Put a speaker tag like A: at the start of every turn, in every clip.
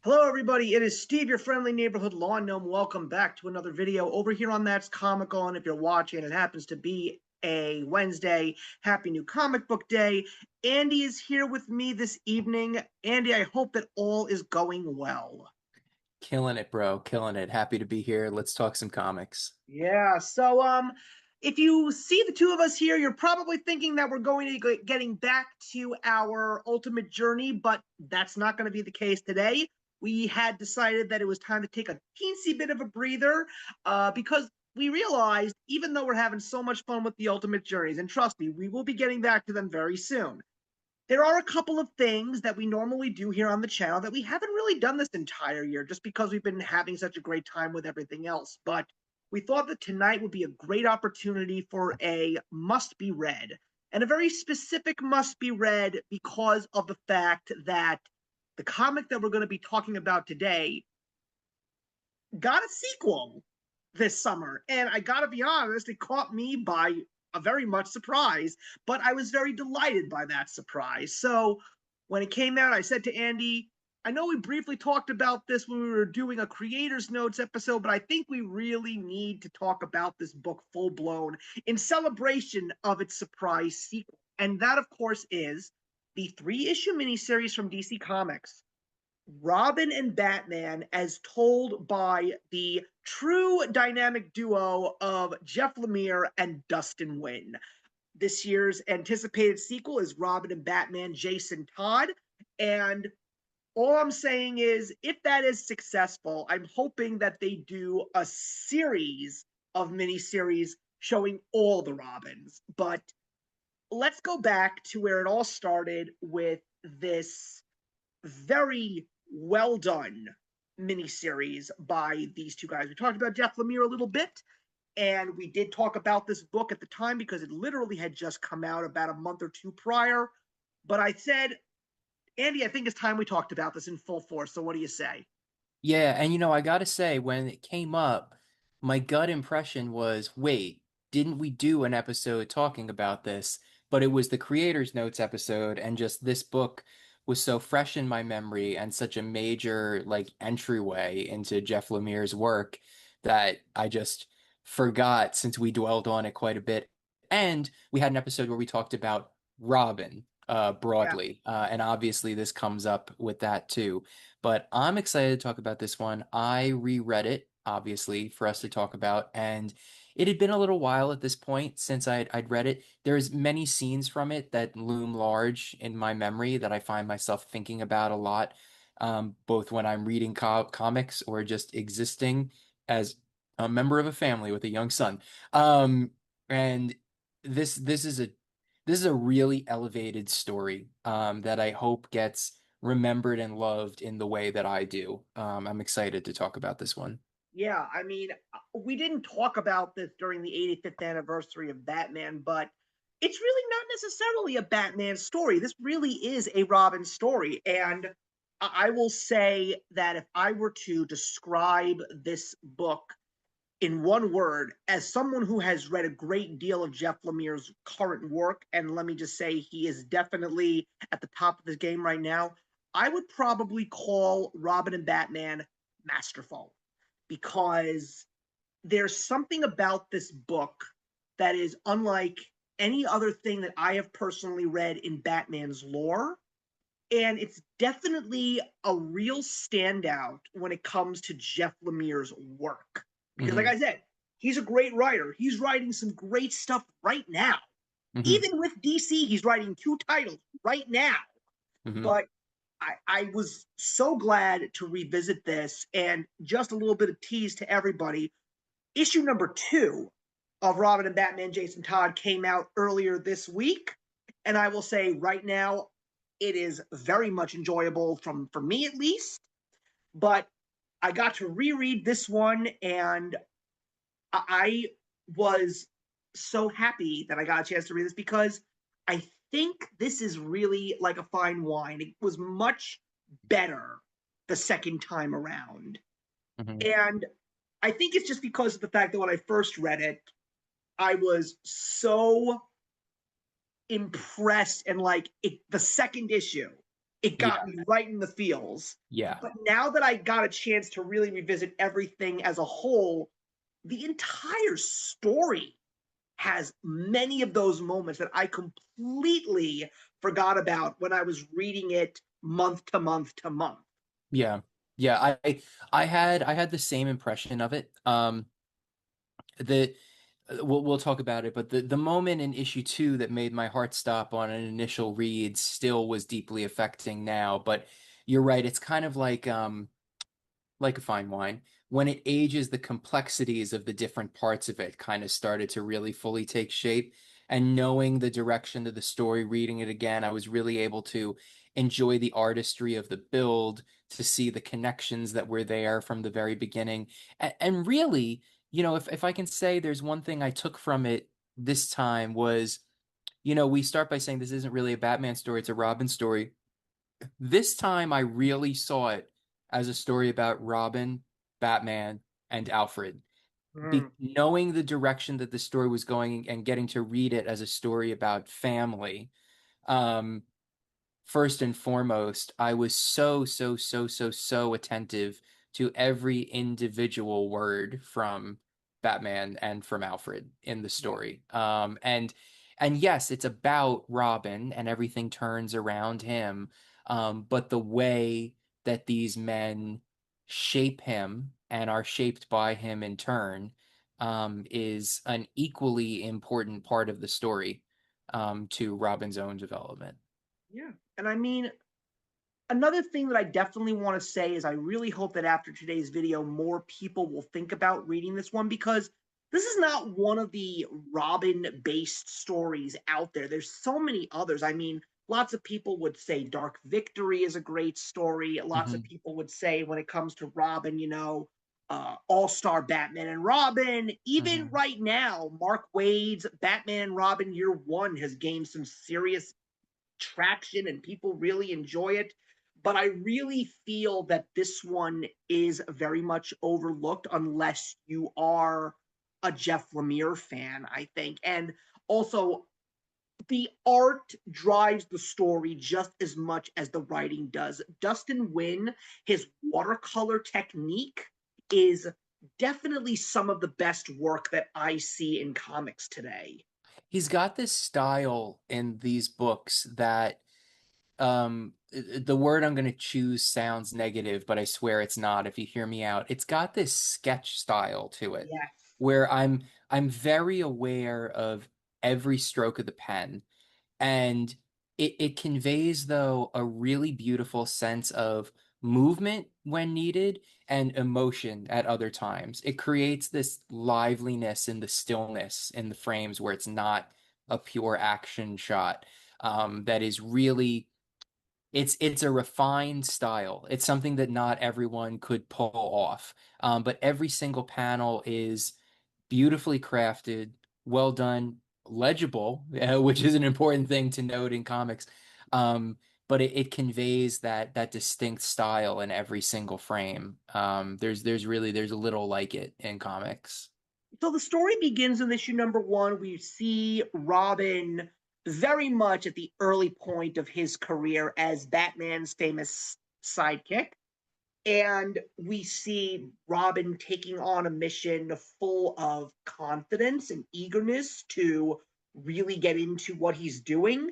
A: Hello, everybody. It is Steve, your friendly neighborhood lawn gnome. Welcome back to another video over here on That's Comical. And if you're watching, it happens to be a Wednesday. Happy New Comic Book Day. Andy is here with me this evening. Andy, I hope that all is going well.
B: Killing it, bro. Killing it. Happy to be here. Let's talk some comics.
A: Yeah. If you see the two of us here, you're probably thinking that we're going to be getting back to our ultimate journey, but that's not going to be the case today. We had decided that it was time to take a teensy bit of a breather because we realized, even though we're having so much fun with the ultimate journeys, and trust me, we will be getting back to them very soon. There are a couple of things that we normally do here on the channel that we haven't really done this entire year just because we've been having such a great time with everything else. But we thought that tonight would be a great opportunity for a must be read, and a very specific must be read because of the fact that the comic that we're going to be talking about today got a sequel this summer. And I gotta be honest, it caught me by a very much surprise, but I was very delighted by that surprise. So when it came out, I said to Andy, I know we briefly talked about this when we were doing a creator's notes episode, but I think we really need to talk about this book full blown in celebration of its surprise sequel. And that, of course, is the 3-issue miniseries from DC Comics, Robin and Batman, as told by the true dynamic duo of Jeff Lemire and Dustin Nguyen. This year's anticipated sequel is Robin and Batman Jason Todd. And all I'm saying is, if that is successful, I'm hoping that they do a series of miniseries showing all the Robins. But let's go back to where it all started with this very well done miniseries by these two guys. We talked about Jeff Lemire a little bit, and we did talk about this book at the time because it literally had just come out about a month or two prior. But I said, Andy, I think it's time we talked about this in full force. So what do you say?
B: Yeah, and I gotta say, when it came up, my gut impression was, wait, didn't we do an episode talking about this? But it was the creator's notes episode, and just this book was so fresh in my memory and such a major entryway into Jeff Lemire's work that I just forgot since we dwelled on it quite a bit. And we had an episode where we talked about Robin
A: Yeah.
B: broadly, and obviously this comes up with that too. But I'm excited to talk about this one. I reread it, obviously, for us to talk about, and it had been a little while at this point since I'd read it. There's many scenes from it that loom large in my memory that I find myself thinking about a lot, both when I'm reading comics or just existing as a member of a family with a young son. And this is a really elevated story that I hope gets remembered and loved in the way that I do. I'm excited to talk about this one.
A: Yeah, I mean, we didn't talk about this during the 85th anniversary of Batman, but it's really not necessarily a Batman story. This really is a Robin story. And I will say that if I were to describe this book in one word, as someone who has read a great deal of Jeff Lemire's current work, and let me just say he is definitely at the top of his game right now, I would probably call Robin and Batman masterful, because there's something about this book that is unlike any other thing that I have personally read in Batman's lore. And it's definitely a real standout when it comes to Jeff Lemire's work. Because, like
B: Hmm.
A: I said, he's a great writer. He's writing some great stuff right now.
B: Hmm.
A: Even with DC, he's writing 2 titles right now.
B: Hmm.
A: But I was so glad to revisit this. And just a little bit of tease to everybody, issue number 2 of Robin and Batman Jason Todd came out earlier this week. And I will say right now, it is very much enjoyable for me at least. But I got to reread this one, and I was so happy that I got a chance to read this because I think this is really like a fine wine. It was much better the second time around.
B: Hmm.
A: And I think it's just because of the fact that when I first read it, I was so impressed, and like the second issue it got
B: Yeah.
A: me right in the feels.
B: Yeah.
A: But now that I got a chance to really revisit everything as a whole, the entire story has many of those moments that I completely forgot about when I was reading it month to month to month.
B: Yeah. Yeah. I had the same impression of it. The we'll talk about it, but the moment in issue 2 that made my heart stop on an initial read still was deeply affecting now. But you're right, it's kind of like a fine wine. When it ages, the complexities of the different parts of it kind of started to really fully take shape. And knowing the direction of the story, reading it again, I was really able to enjoy the artistry of the build, to see the connections that were there from the very beginning. And really, if I can say there's one thing I took from it this time was, we start by saying this isn't really a Batman story, it's a Robin story. This time I really saw it as a story about Robin, Batman, and Alfred.
A: Mm,
B: Knowing the direction that the story was going and getting to read it as a story about family, um, first and foremost, I was so, so, so, so, so attentive to every individual word from Batman and from Alfred in the
A: yeah,
B: story. And yes, it's about Robin and everything turns around him. But the way that these men shape him and are shaped by him in turn, is an equally important part of the story, to Robin's own development.
A: yeah. And I mean, another thing that I definitely want to say is I really hope that after today's video, more people will think about reading this one because this is not one of the Robin based stories out there. There's so many others. I mean, lots of people would say Dark Victory is a great story. Lots of
B: Mhm.
A: people would say, when it comes to Robin, All Star Batman and Robin. Even
B: Mhm.
A: right now, Mark Waid's Batman and Robin Year One has gained some serious traction and people really enjoy it. But I really feel that this one is very much overlooked unless you are a Jeff Lemire fan, I think. And also, the art drives the story just as much as the writing does. Dustin Nguyen, his watercolor technique is definitely some of the best work that I see in comics today.
B: He's got this style in these books that, the word I'm going to choose sounds negative, but I swear it's not if you hear me out. It's got this sketch style to it
A: Yes.
B: where I'm very aware of every stroke of the pen. And it conveys, though, a really beautiful sense of movement when needed and emotion at other times. It creates this liveliness in the stillness in the frames where it's not a pure action shot, that is really, it's a refined style. It's something that not everyone could pull off. But every single panel is beautifully crafted, well done, legible, which is an important thing to note in comics. Um, but it conveys that distinct style in every single frame. There's a little like it in comics.
A: So the story begins in issue number one. We see Robin very much at the early point of his career as Batman's famous sidekick. And we see Robin taking on a mission full of confidence and eagerness to really get into what he's doing.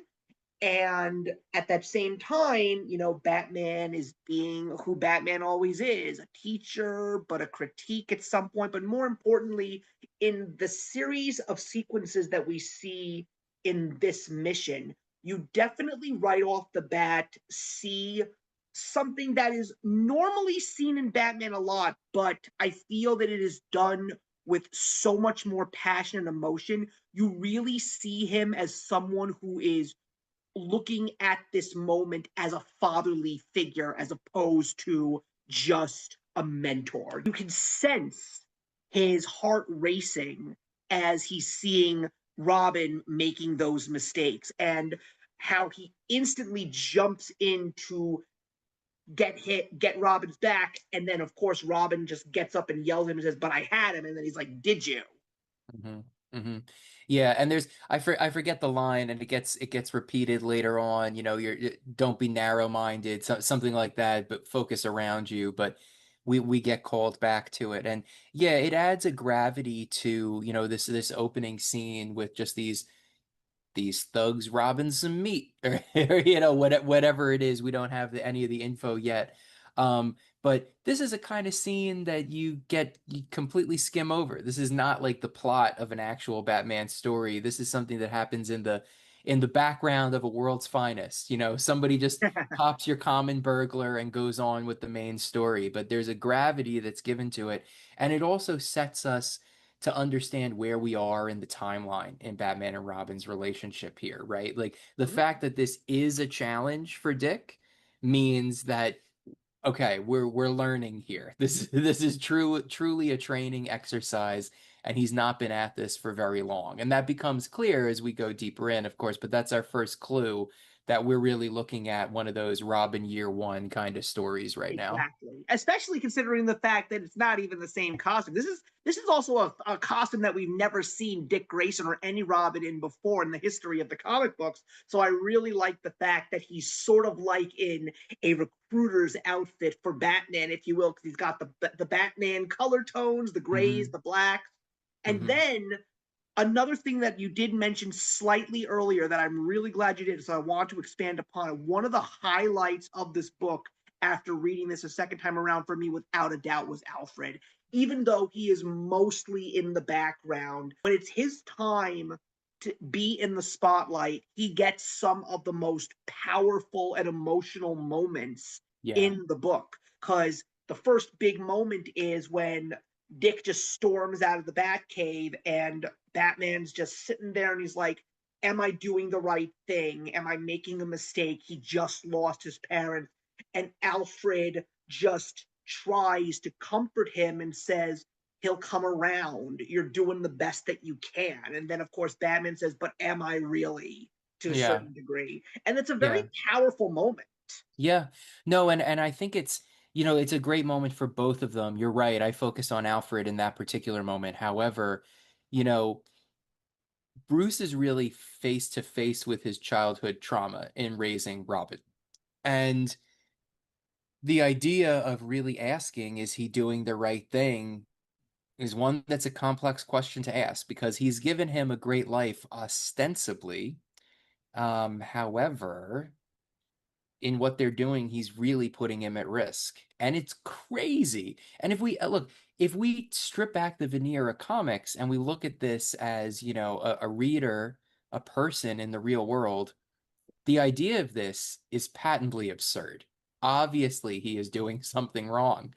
A: And at that same time, Batman is being who Batman always is, a teacher, but a critique at some point. But more importantly, in the series of sequences that we see in this mission, you definitely right off the bat see something that is normally seen in Batman a lot, but I feel that it is done with so much more passion and emotion. You really see him as someone who is looking at this moment as a fatherly figure as opposed to just a mentor. You can sense his heart racing as he's seeing Robin making those mistakes and how he instantly jumps in to get Robin's back. And then, of course, Robin just gets up and yells at him and says, "But I had him." And then he's like, "Did you?"
B: Hmm. Hmm. Yeah, and there's I forget the line, and it gets repeated later on. Don't be narrow-minded, something like that, but focus around you. But we get called back to it, and yeah, it adds a gravity to this opening scene with just these thugs robbing some meat or whatever it is. We don't have any of the info yet. But this is a kind of scene that you completely skim over. This is not like the plot of an actual Batman story. This is something that happens in the background of a world's finest. Somebody just pops your common burglar and goes on with the main story, but there's a gravity that's given to it, and it also sets us to understand where we are in the timeline in Batman and Robin's relationship here, right? Like the fact that this is a challenge for Dick means that okay, we're learning here. This is truly a training exercise, and he's not been at this for very long. And that becomes clear as we go deeper in, of course, but that's our first clue that we're really looking at one of those Robin year one kind of stories right now.
A: Exactly. Especially considering the fact that it's not even the same costume. This is also a costume that we've never seen Dick Grayson or any Robin in before in the history of the comic books. So I really like the fact that he's sort of like in a recruiter's outfit for Batman, if you will, because he's got the Batman color tones, the grays,
B: Hmm.
A: the blacks. And
B: Hmm.
A: then another thing that you did mention slightly earlier that I'm really glad you did, so I want to expand upon it. One of the highlights of this book after reading this a second time around for me, without a doubt, was Alfred. Even though he is mostly in the background, when it's his time to be in the spotlight, he gets some of the most powerful and emotional moments
B: Yeah.
A: in the book. Because the first big moment is when Dick just storms out of the Batcave and Batman's just sitting there and he's like, am I doing the right thing? Am I making a mistake? He just lost his parents. And Alfred just tries to comfort him and says, he'll come around. You're doing the best that you can. And then, of course, Batman says, but am I really, to a
B: Yeah.
A: certain degree? And it's a very
B: Yeah.
A: powerful moment.
B: Yeah. No, and I think it's a great moment for both of them. You're right. I focus on Alfred in that particular moment. However, you know, Bruce is really face to face with his childhood trauma in raising Robin. And the idea of really asking, is he doing the right thing, is one that's a complex question to ask because he's given him a great life ostensibly. However, in what they're doing, he's really putting him at risk. And it's crazy. And if we look, if we strip back the veneer of comics and we look at this as, a reader, a person in the real world, the idea of this is patently absurd. Obviously, he is doing something wrong.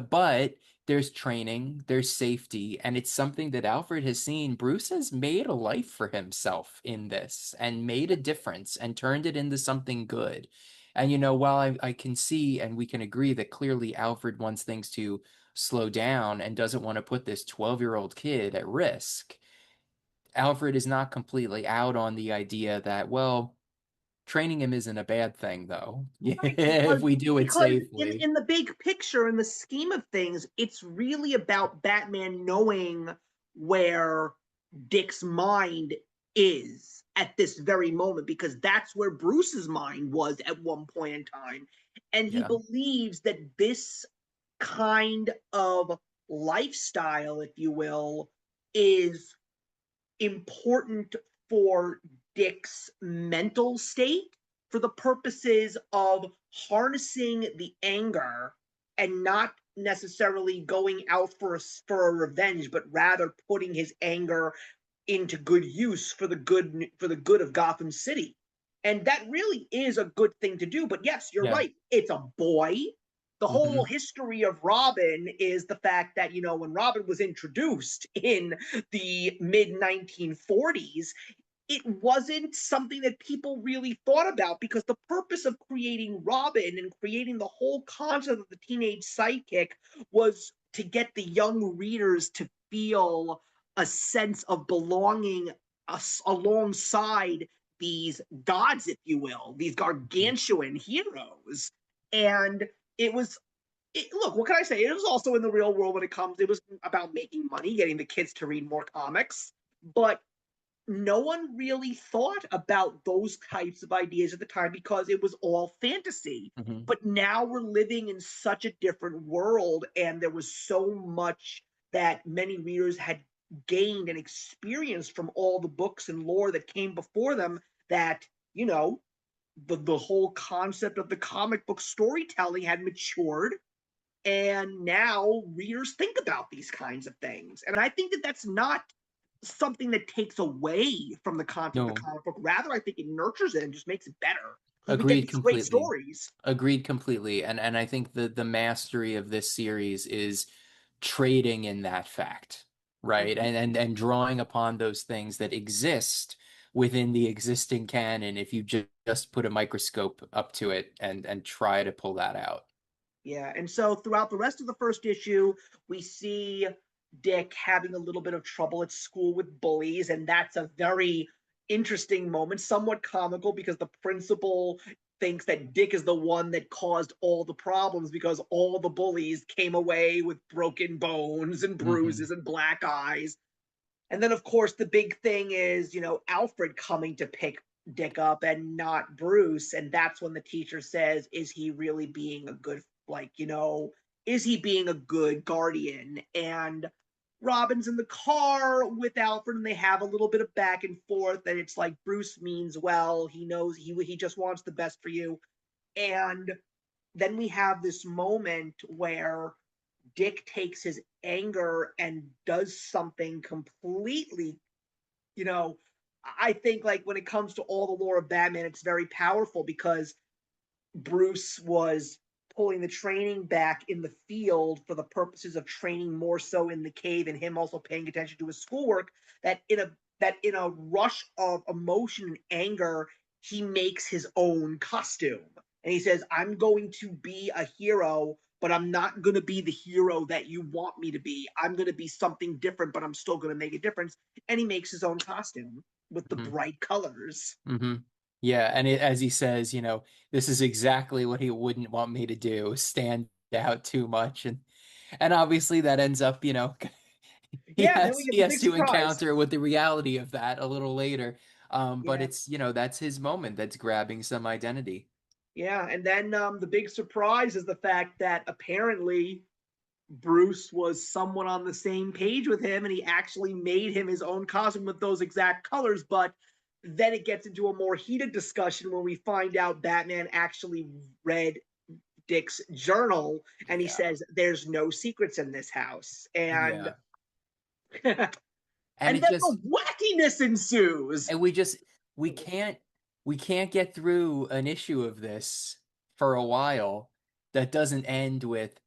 B: But there's training, there's safety, and it's something that Alfred has seen. Bruce has made a life for himself in this and made a difference and turned it into something good. And while I can see and we can agree that clearly Alfred wants things to slow down and doesn't want to put this 12-year-old kid at risk, Alfred is not completely out on the idea that, well, training him isn't a bad thing, though,
A: Right,
B: if we do it
A: because
B: safely.
A: in the big picture, in the scheme of things, it's really about Batman knowing where Dick's mind is at this very moment, because that's where Bruce's mind was at one point in time. And he
B: Yeah.
A: believes that this kind of lifestyle, if you will, is important for Dick's mental state for the purposes of harnessing the anger and not necessarily going out for a revenge, but rather putting his anger into good use for the good of Gotham City. And that really is a good thing to do. But yes, you're
B: Yeah.
A: right. It's a boy. The whole
B: Hmm.
A: history of Robin is the fact that, when Robin was introduced in the mid 1940s, it wasn't something that people really thought about, because the purpose of creating Robin and creating the whole concept of the teenage sidekick was to get the young readers to feel a sense of belonging alongside these gods, if you will, these gargantuan heroes. And it was look, what can I say? It was also in the real world when it was about making money, getting the kids to read more comics. But no one really thought about those types of ideas at the time because it was all fantasy.
B: Hmm.
A: But now we're living in such a different world, and there was so much that many readers had gained and experienced from all the books and lore that came before them that, you know, the whole concept of the comic book storytelling had matured, and now readers think about these kinds of things. And I think that that's not something that takes away from the content of the
B: No,
A: comic book. Rather, I think it nurtures it and just makes it better because we get
B: agreed
A: these great
B: completely.
A: stories.
B: Agreed completely. And I think the mastery of this series is trading in that fact, right?
A: Mhm.
B: And drawing upon those things that exist within the existing canon if you just put a microscope up to it and try to pull that out.
A: Yeah, and so throughout the rest of the first issue, we see Dick having a little bit of trouble at school with bullies, and that's a very interesting moment, somewhat comical because the principal thinks that Dick is the one that caused all the problems because all the bullies came away with broken bones and
B: Hmm.
A: bruises and black eyes. And then, of course, the big thing is, Alfred coming to pick Dick up and not Bruce. And that's when the teacher says, is he really being a good, is he being a good guardian? And Robin's in the car with Alfred and they have a little bit of back and forth. And it's like Bruce means well. He knows he just wants the best for you. And then we have this moment where Dick takes his anger and does something completely, you know, I think like when it comes to all the lore of Batman, it's very powerful because Bruce was pulling the training back in the field for the purposes of training more so in the cave and him also paying attention to his schoolwork that in a rush of emotion and anger he makes his own costume and he says I'm going to be a hero but I'm not going to be the hero that you want me to be. I'm going to be something different but I'm still going to make a difference, and he makes his own costume with the
B: Hmm.
A: bright colors.
B: Hmm. Yeah, and as he says, this is exactly what he wouldn't want me to do, stand out too much, and obviously that ends up, he
A: Yeah, then we
B: has
A: get
B: he
A: the
B: has
A: big
B: to
A: surprise.
B: encounter with the reality of that a little later. But
A: Yeah.
B: it's, that's his moment that's grabbing some identity.
A: Yeah, and then the big surprise is the fact that apparently Bruce was someone on the same page with him, and he actually made him his own costume with those exact colors. But then it gets into a more heated discussion when we find out Batman actually read Dick's journal, and he
B: Yeah.
A: says, "There's no secrets in this house," and
B: Yeah.
A: and
B: And
A: then
B: it just
A: the wackiness ensues.
B: and we can't we can't get through an issue of this for a while that doesn't end with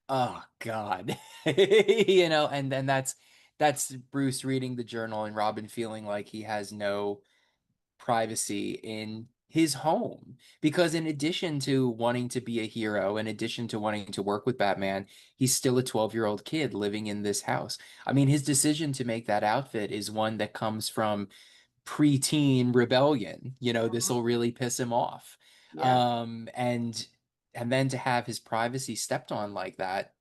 B: oh God. And then that's Bruce reading the journal and Robin feeling like he has no privacy in his home because in addition to wanting to be a hero, in addition to wanting to work with Batman, he's still a 12-year-old kid living in this house. I mean, his decision to make that outfit is one that comes from preteen rebellion. This will really piss him off.
A: Yeah,
B: And then to have his privacy stepped on like that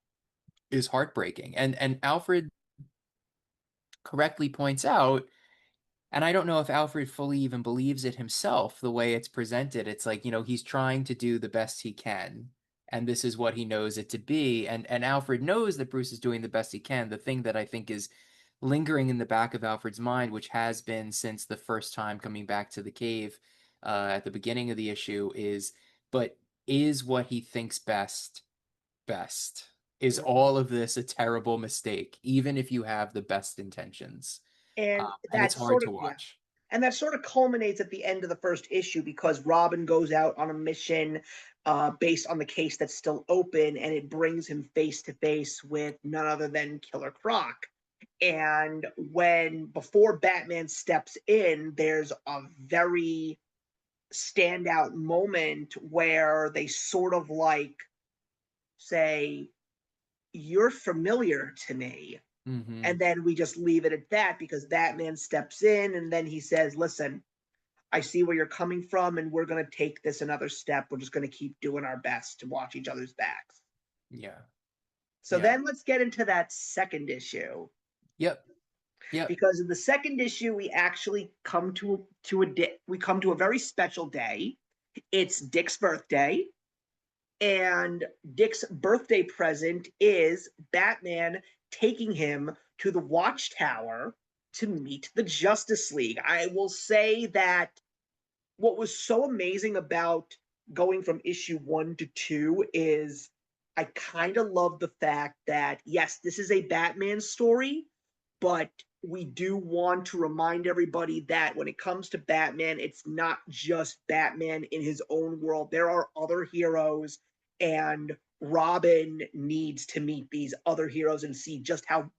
B: is heartbreaking. And Alfred correctly points out, and I don't know if Alfred fully even believes it himself, the way it's presented. It's like, he's trying to do the best he can, and this is what he knows it to be. And Alfred knows that Bruce is doing the best he can. The thing that I think is lingering in the back of Alfred's mind, which has been since the first time coming back to the cave at the beginning of the issue, but is what he thinks best? Is all of this a terrible mistake, even if you have the best intentions?
A: and
B: And it's
A: that
B: hard
A: sort
B: to
A: of yeah.
B: watch.
A: And that sort of culminates at the end of the first issue because Robin goes out on a mission based on the case that's still open, and it brings him face to face with none other than Killer Croc. And before Batman steps in, there's a very standout moment where they sort of like say, "You're familiar to me."
B: Hmm.
A: And then we just leave it at that because Batman steps in and then he says, "Listen, I see where you're coming from, and we're going to take this another step. We're just going to keep doing our best to watch each other's backs."
B: Yeah.
A: So
B: Yeah.
A: then let's get into that second issue.
B: Yep. Yep.
A: because in the second issue we actually come we come to a very special day. It's Dick's birthday, and Dick's birthday present is Batman taking him to the Watchtower to meet the Justice League. I will say that what was so amazing about going from issue 1 to 2 is I kind of love the fact that, yes, this is a Batman story, but we do want to remind everybody that when it comes to Batman, it's not just Batman in his own world. There are other heroes, and Robin needs to meet these other heroes and see just how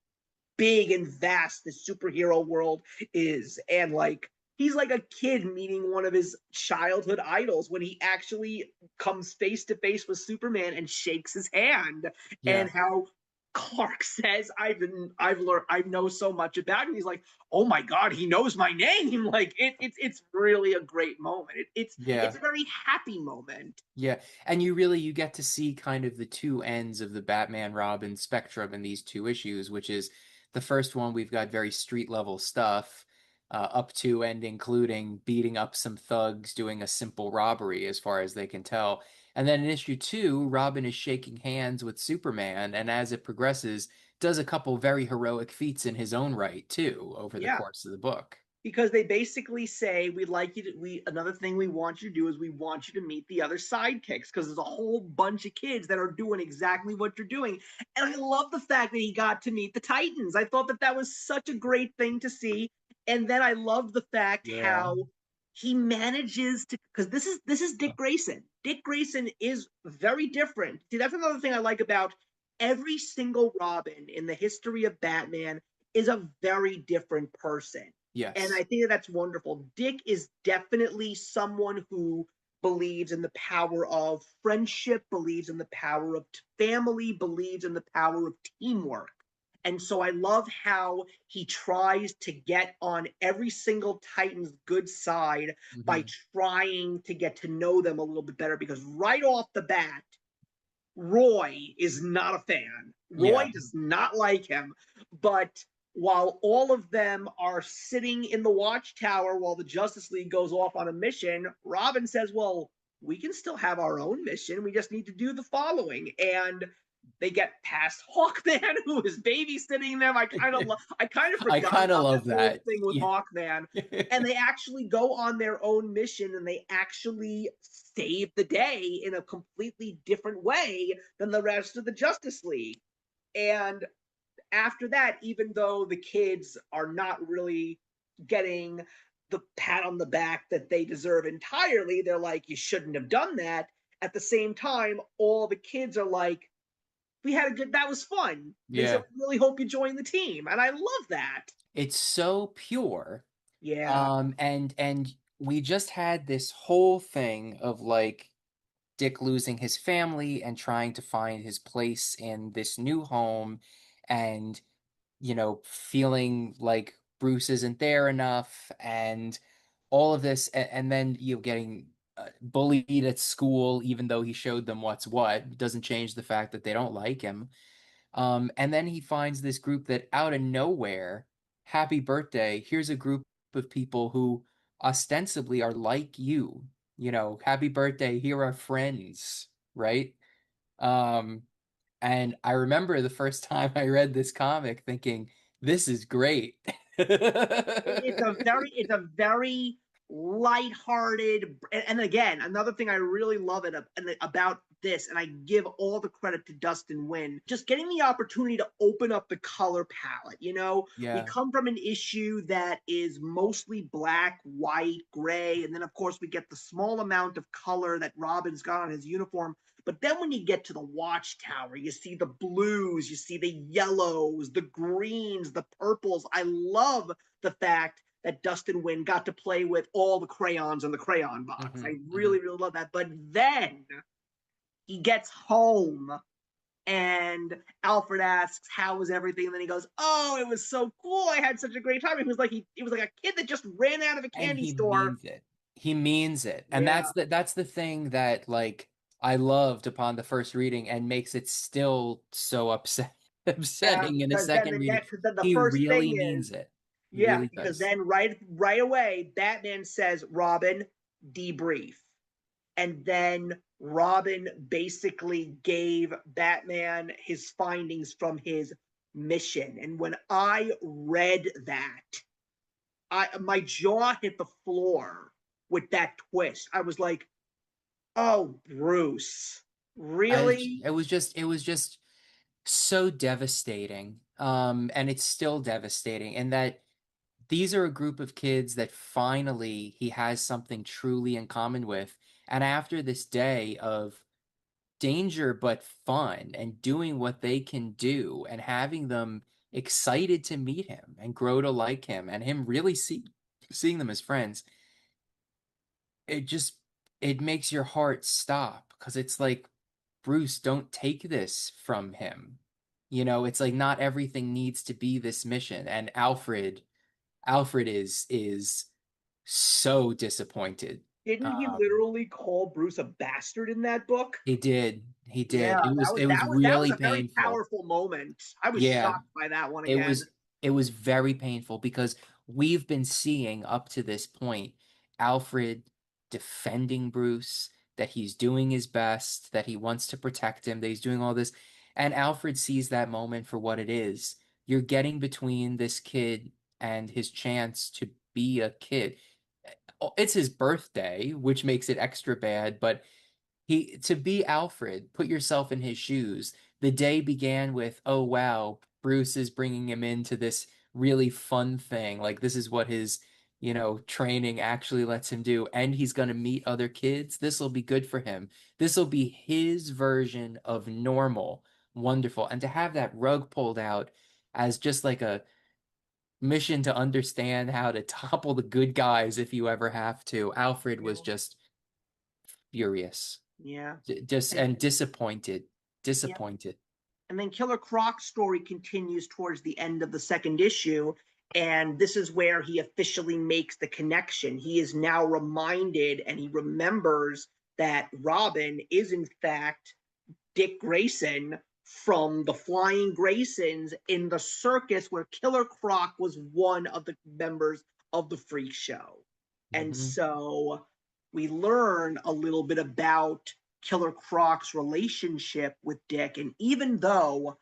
A: big and vast the superhero world is. And like, he's like a kid meeting one of his childhood idols when he actually comes face to face with Superman and shakes his hand.
B: Yeah.
A: And how Clark says, I've learned, I know so much about him. He's like, oh my God, he knows my name. Like, it's really a great moment. It's
B: Yeah.
A: a very happy moment.
B: Yeah. And you get to see kind of the two ends of the Batman Robin spectrum in these two issues, which is the first one we've got very street level stuff, up to and including beating up some thugs doing a simple robbery as far as they can tell. And then in issue 2, Robin is shaking hands with Superman, and as it progresses, does a couple very heroic feats in his own right too over the
A: Yeah.
B: course of the book.
A: Because they basically say we'd like you to we another thing we want you to do is we want you to meet the other sidekicks, because there's a whole bunch of kids that are doing exactly what you're doing. And I love the fact that he got to meet the Titans. I thought that that was such a great thing to see. And then I love the fact
B: Yeah.
A: how he manages to, because this is Dick Grayson. Dick Grayson is very different. See, that's another thing I like about every single Robin in the history of Batman is a very different person. And
B: Yes.
A: I think that that's wonderful. Dick is definitely someone who believes in the power of friendship, believes in the power of family, believes in the power of teamwork. And so I love how he tries to get on every single Titan's good side by
B: Hmm.
A: trying to get to know them a little bit better. Because right off the bat, Roy is not a fan.
B: Yeah.
A: Roy does not like him. But while all of them are sitting in the watchtower while the Justice League goes off on a mission, Robin says, well, we can still have our own mission. We just need to do the following. And they get past Hawkman, who is babysitting them. I kind of
B: I
A: forgot
B: kind of
A: about that
B: love
A: whole
B: that.
A: thing with
B: Yeah.
A: Hawkman. And they actually go on their own mission, and they actually save the day in a completely different way than the rest of the Justice League. And after that, even though the kids are not really getting the pat on the back that they deserve entirely, they're like, you shouldn't have done that. At the same time, all the kids are like, we had a good, that was fun. They said,
B: Yeah.
A: we really hope you join the team. And I love that.
B: It's so pure.
A: Yeah.
B: And we just had this whole thing of like Dick losing his family and trying to find his place in this new home, and feeling like Bruce isn't there enough, and all of this, and then getting bullied at school, even though he showed them what's what, doesn't change the fact that they don't like him. And then he finds this group that out of nowhere, happy birthday, here's a group of people who ostensibly are like you. Happy birthday, here are friends, right? Um, and I remember the first time I read this comic thinking, this is great.
A: It's a very lighthearted, and again, another thing I really love about this, and I give all the credit to Dustin Nguyen, just getting the opportunity to open up the color palette. We
B: Yeah,
A: come from an issue that is mostly black, white, gray, and then of course we get the small amount of color that Robin's got on his uniform. But then when you get to the Watchtower, you see the blues, you see the yellows, the greens, the purples. I love the fact that Dustin Nguyen got to play with all the crayons in the crayon box.
B: hmm
A: I
B: hmm
A: really, really love that. But then he gets home, and Alfred asks, "How was everything?" And then he goes, "Oh, it was so cool. I had such a great time." It was like a kid that just ran out of a
B: and
A: candy
B: he
A: store.
B: means it. He means it, and
A: Yeah.
B: that's the thing that like I loved upon the first reading and makes it still so
A: Yeah,
B: upsetting in a
A: because then
B: second
A: the
B: reading.
A: next, the
B: He
A: first thing
B: really means
A: is
B: it. He
A: Yeah,
B: really
A: because
B: does.
A: then right away, Batman says, Robin, debrief. And then Robin basically gave Batman his findings from his mission. And when I read that, my jaw hit the floor with that twist. I was like, "Oh, Bruce, really?"
B: It was just so devastating. And it's still devastating. And that these are a group of kids that finally he has something truly in common with. And after this day of danger but fun and doing what they can do and having them excited to meet him and grow to like him and him really seeing them as friends, it just it makes your heart stop because it's like, Bruce, don't take this from him. It's like not everything needs to be this mission. And Alfred is so disappointed.
A: Didn't he
B: Um,
A: literally call Bruce a bastard in that book?
B: he did. He
A: Yeah,
B: did. It was
A: that was
B: it was
A: that was that was
B: really
A: a very
B: painful.
A: powerful moment. I was
B: Yeah,
A: shocked by that one
B: it
A: again.
B: was it was very painful because we've been seeing up to this point Alfred defending Bruce, that he's doing his best, that he wants to protect him, that he's doing all this. And Alfred sees that moment for what it is. You're getting between this kid and his chance to be a kid. It's his birthday, which makes it extra bad, but to be Alfred, put yourself in his shoes. The day began with, oh wow, Bruce is bringing him into this really fun thing. Like this is what his, training actually lets him do, and he's going to meet other kids. This will be good for him. This will be his version of normal. Wonderful. And to have that rug pulled out as just like a mission to understand how to topple the good guys if you ever have to. Alfred was
A: Yeah.
B: just furious.
A: Yeah.
B: Just
A: And
B: and disappointed.
A: yeah.
B: Disappointed.
A: And then Killer Croc's story continues towards the end of the second issue. And this is where he officially makes the connection. He is now reminded and he remembers that Robin is, in fact, Dick Grayson from the Flying Graysons in the circus where Killer Croc was one of the members of the freak show. And
B: Hmm.
A: so we learn a little bit about Killer Croc's relationship with Dick. And even though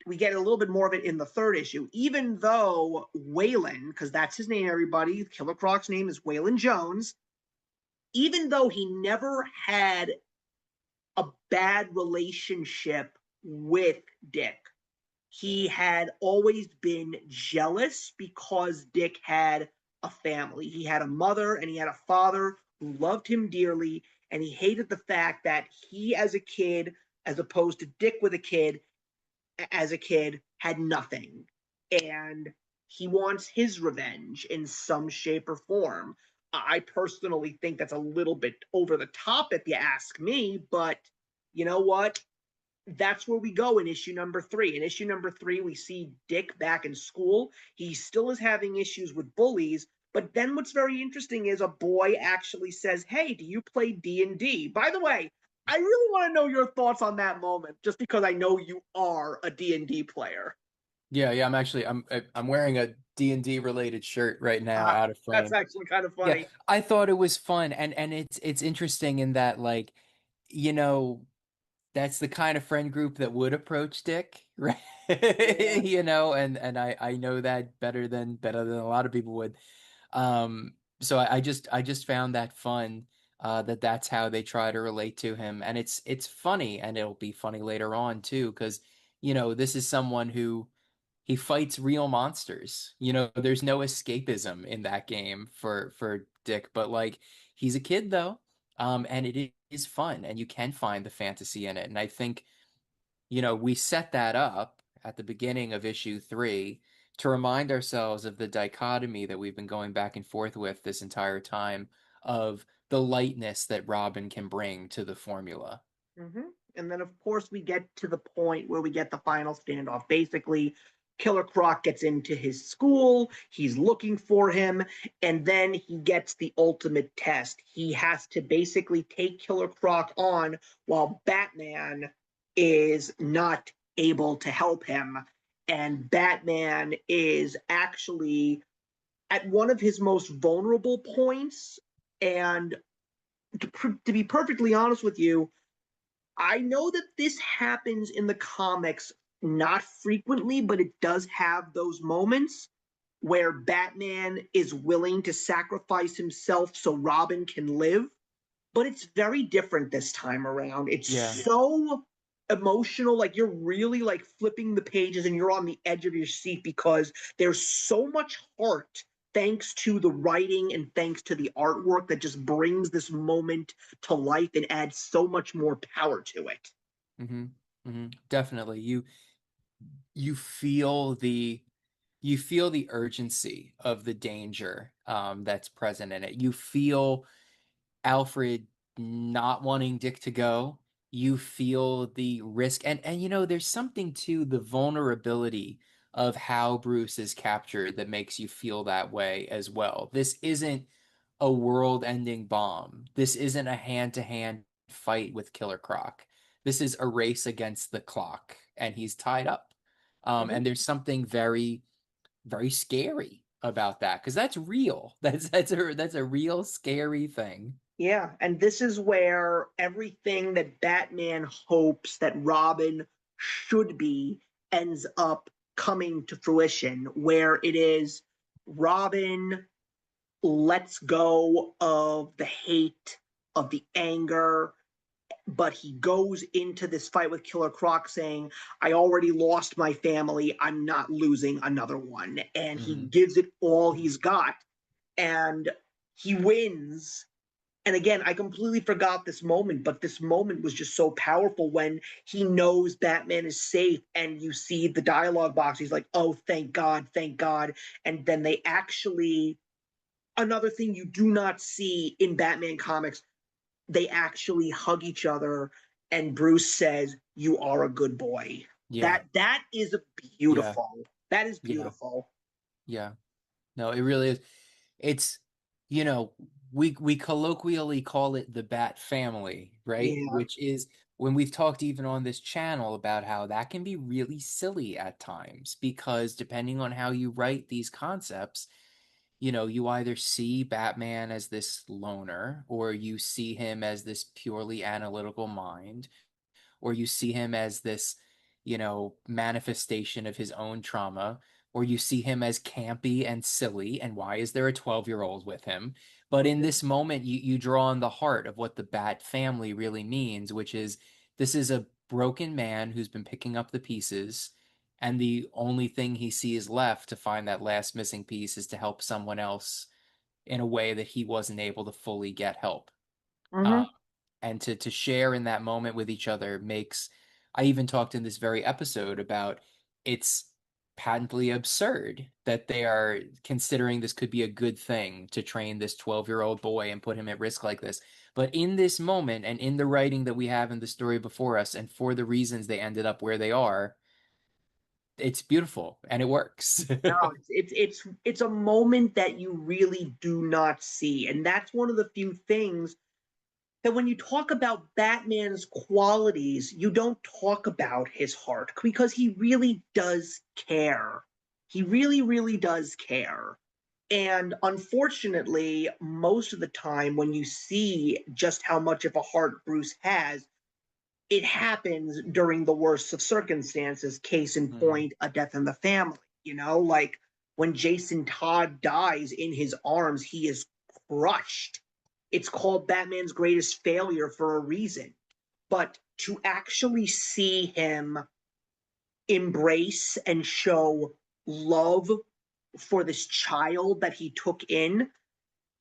A: we get a little bit more of it in the third issue, even though Waylon, because that's his name, everybody, Killer Croc's name is Waylon Jones, even though he never had a bad relationship with Dick, he had always been jealous because Dick had a family. He had a mother and he had a father who loved him dearly, and he hated the fact that he, as a kid, as opposed to Dick with a kid, as a kid, had nothing. And he wants his revenge in some shape or form. I personally think that's a little bit over the top if you ask me, but you know what? That's where we go in issue number 3. In issue number 3, we see Dick back in school. He still is having issues with bullies, but then what's very interesting is a boy actually says, "Hey, do you play D&D?" By the way, I really want to know your thoughts on that moment, just because I know you are a D&D player.
B: Yeah, yeah. I'm wearing a D&D related shirt right now, out of
A: That's
B: frame.
A: actually kind of
B: Yeah,
A: funny.
B: I thought it was fun, and it's interesting in that, like, you know, that's the kind of friend group that would approach Dick, right?
A: Yeah.
B: And I know that better than a lot of people would. So I just found that fun, that that's how they try to relate to him, and it's funny, and it'll be funny later on too, because this is someone who he fights real monsters. There's no escapism in that game for Dick, but like he's a kid though, and it is fun, and you can find the fantasy in it, and I think we set that up at the beginning of issue 3 to remind ourselves of the dichotomy that we've been going back and forth with this entire time, of the lightness that Robin can bring to the formula.
A: Mm-hmm. And then, of course, we get to the point where we get the final standoff. Basically, Killer Croc gets into his school. He's looking for him. And then he gets the ultimate test. He has to basically take Killer Croc on while Batman is not able to help him. and Batman is actually at one of his most vulnerable points. And to be perfectly honest with you, I know that this happens in the comics not frequently, but it does have those moments where Batman is willing to sacrifice himself so Robin can live. But it's very different this time around. It's
B: Yeah.
A: so emotional. Like you're really like flipping the pages and you're on the edge of your seat because there's so much heart thanks to the writing and thanks to the artwork that just brings this moment to life and adds so much more power to it.
B: Hmm. Hmm. Definitely. You feel the you feel the urgency of the danger that's present in it. You feel Alfred not wanting Dick to go. You feel the risk, and there's something to the vulnerability of how Bruce is captured that makes you feel that way as well. This isn't a world-ending bomb. This isn't a hand-to-hand fight with Killer Croc. This is a race against the clock, and he's tied up.
A: Mhm.
B: And there's something very, very scary about that because that's real. That's a real scary thing.
A: Yeah, and this is where everything that Batman hopes that Robin should be ends up coming to fruition, where it is Robin lets go of the hate, of the anger, but he goes into this fight with Killer Croc saying, I already lost my family. I'm not losing another one. And he
B: Hmm.
A: gives it all he's got. And he wins. And again, I completely forgot this moment, but this moment was just so powerful when he knows Batman is safe and you see the dialogue box. He's like, oh, thank God, thank God. And then they actually, another thing you do not see in Batman comics, they actually hug each other and Bruce says, you are a good boy.
B: Yeah,
A: That is
B: yeah,
A: beautiful. That is
B: yeah,
A: beautiful.
B: yeah. No, it really is. It's, you know, we colloquially call it the Bat family, right?
A: Yeah.
B: Which is when we've talked even on this channel about how that can be really silly at times because depending on how you write these concepts, you either see Batman as this loner or you see him as this purely analytical mind or you see him as this, manifestation of his own trauma, or you see him as campy and silly, and why is there a 12-year-old with him? But in this moment, you draw on the heart of what the Bat family really means, which is this is a broken man who's been picking up the pieces, and the only thing he sees left to find that last missing piece is to help someone else in a way that he wasn't able to fully get help. Uh,
A: Mm-hmm.
B: and to share in that moment with each other makes I even talked in this very episode about it's patently absurd that they are considering this could be a good thing to train this 12-year-old boy and put him at risk like this. But in this moment and in the writing that we have in the story before us and for the reasons they ended up where they are, it's beautiful and it works.
A: No, it's a moment that you really do not see, and that's one of the few things that when you talk about Batman's qualities, you don't talk about his heart because he really does care. He really, really does care. And unfortunately, most of the time, when you see just how much of a heart Bruce has, it happens during the worst of circumstances. Case in
B: Mhm.
A: point, a death in the family. Like when Jason Todd dies in his arms, he is crushed. It's called Batman's greatest failure for a reason. But to actually see him embrace and show love for this child that he took in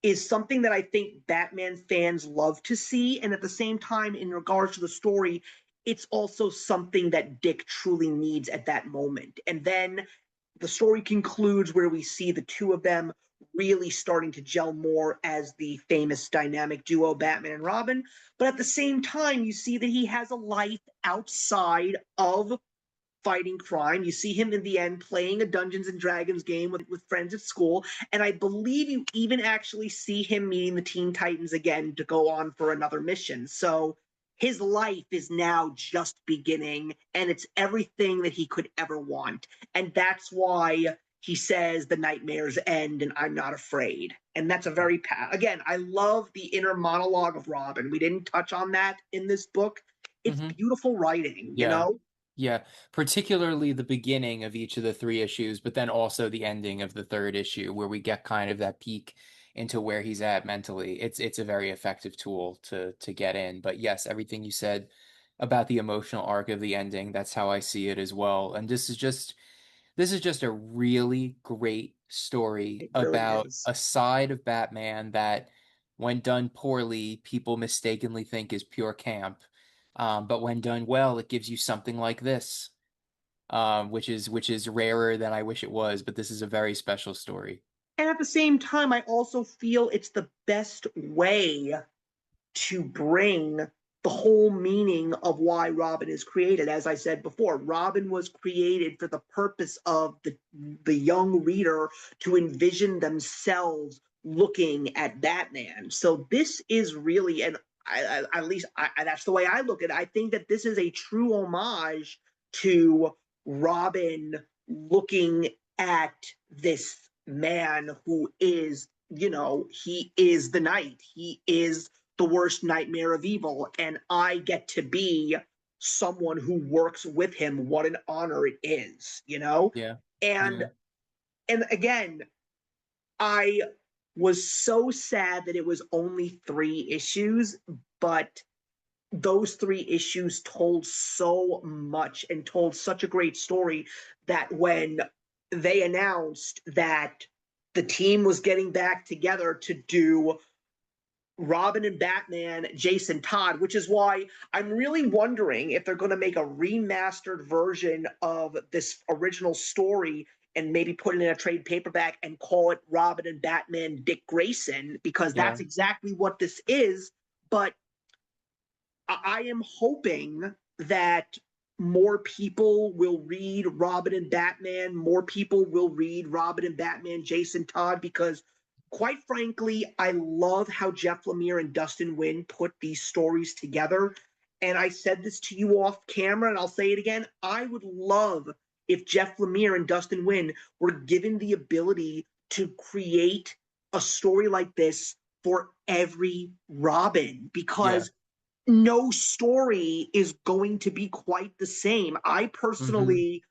A: is something that I think Batman fans love to see. And at the same time, in regards to the story, it's also something that Dick truly needs at that moment. And then the story concludes where we see the two of them really starting to gel more as the famous dynamic duo Batman and Robin. But at the same time, you see that he has a life outside of fighting crime. You see him in the end playing a Dungeons and Dragons game with friends at school. And I believe you even actually see him meeting the Teen Titans again to go on for another mission. So his life is now just beginning, and it's everything that he could ever want. And that's why he says the nightmares end and I'm not afraid. And that's a very, again, I love the inner monologue of Robin. We didn't touch on that in this book. It's
B: Hmm.
A: beautiful writing, you
B: Yeah.
A: know?
B: Yeah, particularly the beginning of each of the three issues, but then also the ending of the third issue where we get kind of that peek into where he's at mentally. It's a very effective tool to get in. But yes, everything you said about the emotional arc of the ending, that's how I see it as well. And this is just a really great story
A: It really
B: about
A: is.
B: a side of Batman that, when done poorly, people mistakenly think is pure camp. But when done well, it gives you something like this, which is rarer than I wish it was. But this is a very special story.
A: And at the same time, I also feel it's the best way to bring the whole meaning of why Robin is created. As I said before, Robin was created for the purpose of the young reader to envision themselves looking at Batman. So this is really, and at least that's the way I look at it. I think that this is a true homage to Robin looking at this man who is, he is the night. He is the worst nightmare of evil, and I get to be someone who works with him. What an honor it is.
B: Yeah,
A: And
B: yeah,
A: and again, I was so sad that it was only 3 issues, but those 3 issues told so much and told such a great story that when they announced that the team was getting back together to do Robin and Batman, Jason Todd, which is why I'm really wondering if they're going to make a remastered version of this original story and maybe put it in a trade paperback and call it Robin and Batman Dick Grayson, because
B: yeah.
A: that's exactly what this is. But I am hoping that more people will read Robin and Batman, more people will read Robin and Batman Jason Todd, because quite frankly, I love how Jeff Lemire and Dustin Nguyen put these stories together. And I said this to you off camera, and I'll say it again. I would love if Jeff Lemire and Dustin Nguyen were given the ability to create a story like this for every Robin,
B: Yeah.
A: because no story is going to be quite the same. I
B: Hmm.
A: personally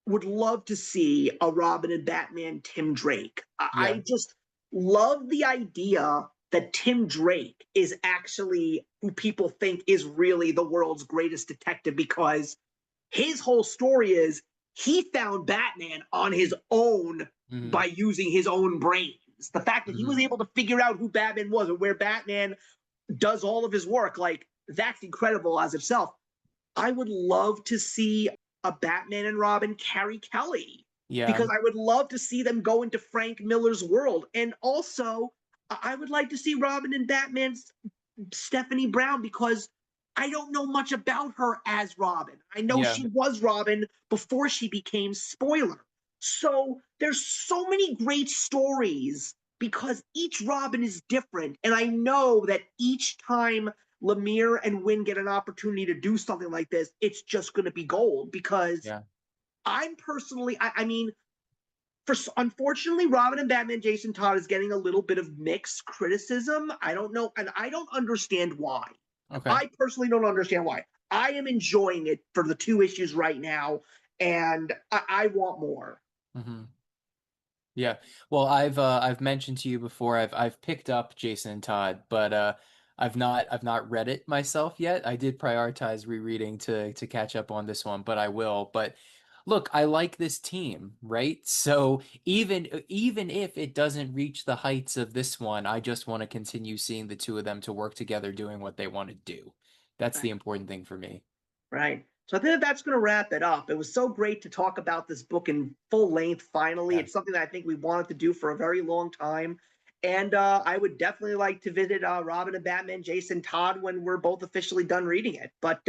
A: would love to see a Robin and Batman Tim Drake. I
B: Yeah.
A: just love the idea that Tim Drake is actually who people think is really the world's greatest detective, because his whole story is he found Batman on his own
B: Hmm.
A: by using his own brains. The fact that he was
B: Hmm.
A: able to figure out who Batman was and where Batman does all of his work, like, that's incredible as itself. I would love to see a Batman and Robin Carrie Kelly,
B: Yeah.
A: because I would love to see them go into Frank Miller's world. And also, I would like to see Robin and Batman's Stephanie Brown, because I don't know much about her as Robin. I know
B: Yeah.
A: she was Robin before she became Spoiler. So there's so many great stories because each Robin is different. And I know that each time Lemire and Nguyen get an opportunity to do something like this, it's just going to be gold, because
B: Yeah.
A: I'm personally, I mean, unfortunately, Robin and Batman Jason Todd is getting a little bit of mixed criticism. I don't know, and I don't understand why.
B: Okay.
A: I personally don't understand why. I am enjoying it for the 2 issues right now, and I want more.
B: Hmm. Yeah. Well, I've mentioned to you before, I've picked up Jason and Todd, but I've not read it myself yet. I did prioritize rereading to catch up on this one, but I will. But look, I like this team, right? So even if it doesn't reach the heights of this one, I just want to continue seeing the two of them to work together doing what they want to do. That's the
A: Right.
B: important thing for me.
A: Right. So I think that's going to wrap it up. It was so great to talk about this book in full length finally.
B: Yeah.
A: It's something that I think we wanted to do for a very long time. And I would definitely like to visit Robin and Batman, Jason Todd when we're both officially done reading it. But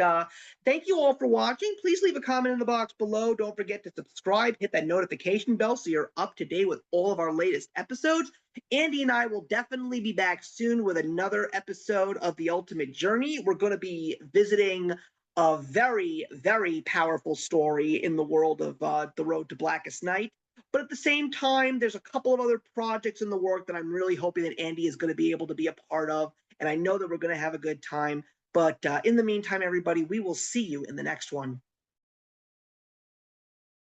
A: thank you all for watching. Please leave a comment in the box below. Don't forget to subscribe, hit that notification bell so you're up to date with all of our latest episodes. Andy and I will definitely be back soon with another episode of The Ultimate Journey. We're going to be visiting a very, very powerful story in the world of The Road to Blackest Night. But at the same time, there's a couple of other projects in the work that I'm really hoping that Andy is going to be able to be a part of. And I know that we're going to have a good time. But in the meantime, everybody, we will see you in the next one.